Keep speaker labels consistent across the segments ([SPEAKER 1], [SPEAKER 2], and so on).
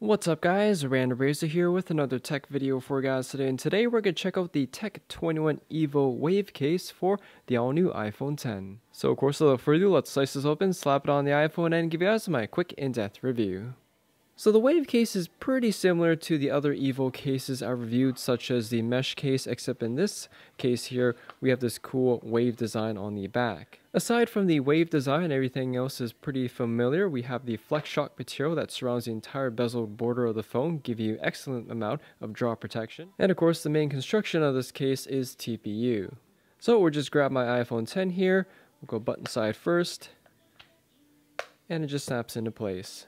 [SPEAKER 1] What's up guys, Random Razor here with another tech video for you guys today, and today we're going to check out the Tech21 Evo Wave case for the all-new iPhone 10. So of course, without further ado, let's slice this open, slap it on the iPhone, and give you guys my quick in-depth review. So the Wave case is pretty similar to the other Evo cases I reviewed, such as the mesh case, except in this case here, we have this cool wave design on the back. Aside from the wave design, everything else is pretty familiar. We have the flex shock material that surrounds the entire bezeled border of the phone, giving you excellent amount of drop protection. And of course, the main construction of this case is TPU. So we'll just grab my iPhone 10 here, we'll go button side first, and it just snaps into place.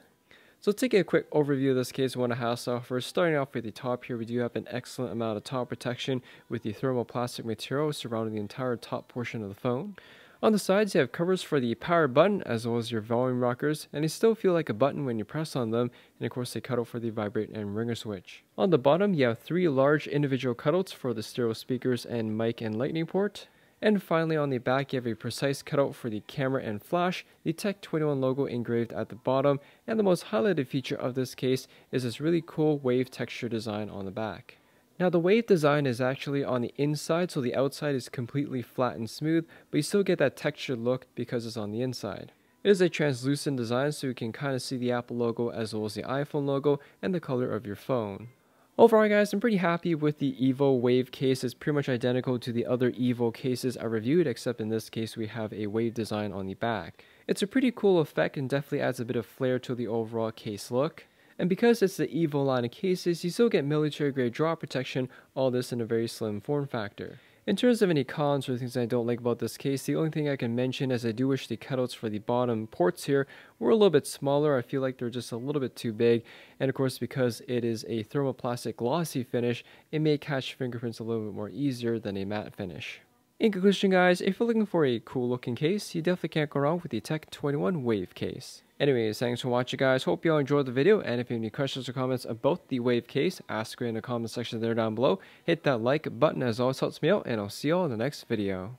[SPEAKER 1] So taking a quick overview of this case, I want to hassle off first. Starting off with the top here, we do have an excellent amount of top protection with the thermoplastic material surrounding the entire top portion of the phone. On the sides, you have covers for the power button as well as your volume rockers, and they still feel like a button when you press on them, and of course they cut out for the vibrate and ringer switch. On the bottom, you have 3 large individual cutouts for the stereo speakers and mic and lightning port. And finally, on the back, you have a precise cutout for the camera and flash, the Tech21 logo engraved at the bottom, and the most highlighted feature of this case is this really cool wave texture design on the back. Now the wave design is actually on the inside, so the outside is completely flat and smooth, but you still get that textured look because it's on the inside. It is a translucent design, so you can kind of see the Apple logo as well as the iPhone logo and the color of your phone. Overall guys, I'm pretty happy with the Evo Wave case. It's pretty much identical to the other Evo cases I reviewed, except in this case we have a wave design on the back. It's a pretty cool effect and definitely adds a bit of flair to the overall case look. And because it's the Evo line of cases, you still get military grade drop protection, all this in a very slim form factor. In terms of any cons or things I don't like about this case, the only thing I can mention is I do wish the cutouts for the bottom ports here were a little bit smaller. I feel like they're just a little bit too big, and of course because it is a thermoplastic glossy finish, it may catch fingerprints a little bit more easier than a matte finish. In conclusion guys, if you're looking for a cool looking case, you definitely can't go wrong with the Tech21 Wave case. Anyways, thanks for watching guys, hope you all enjoyed the video, and if you have any questions or comments about the Wave case, ask it in the comment section there down below. Hit that like button as always helps me out, and I'll see you all in the next video.